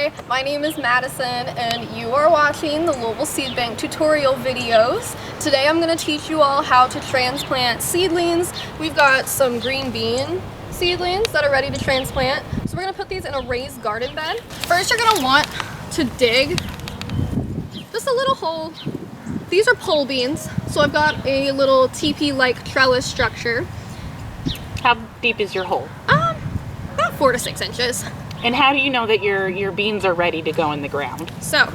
Hi, my name is Madison and you are watching the Louisville Seedbank tutorial videos. Today I'm going to teach you all how to transplant seedlings. We've got some green bean seedlings that are ready to transplant. So we're going to put these in a raised garden bed. First you're going to want to dig just a little hole. These are pole beans, so I've got a little teepee-like trellis structure. How deep is your hole? About 4 to 6 inches. And how do you know that your beans are ready to go in the ground? So,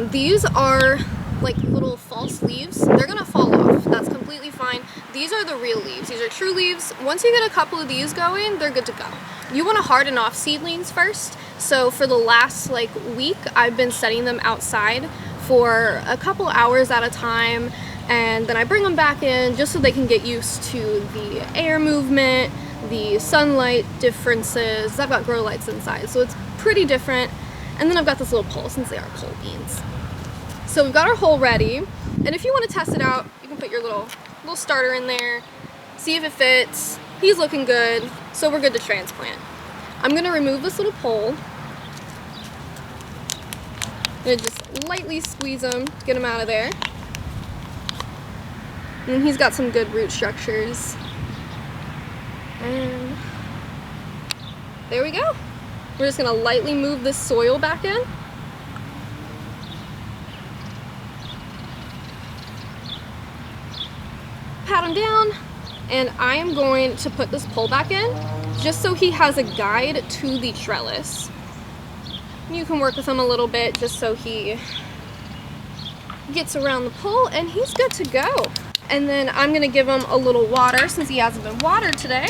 these are like little false leaves. They're gonna fall off. That's completely fine. These are the real leaves. These are true leaves. Once you get a couple of these going, they're good to go. You want to harden off seedlings first. So for the last week, I've been setting them outside for a couple hours at a time, and then I bring them back in just so they can get used to the air movement, the sunlight differences. I've got grow lights inside, so it's pretty different. And then I've got this little pole, since they are pole beans. So we've got our hole ready, and if you want to test it out, you can put your little starter in there, see if it fits. He's looking good, so we're good to transplant. I'm going to remove this little pole. I'm going to just lightly squeeze him, get him out of there. And he's got some good root structures. And there we go. We're just going to lightly move this soil back in. Pat him down, and I am going to put this pole back in just so he has a guide to the trellis. You can work with him a little bit just so he gets around the pole, and he's good to go. And then I'm going to give him a little water since he hasn't been watered today.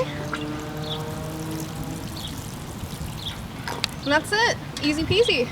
And that's it. Easy peasy.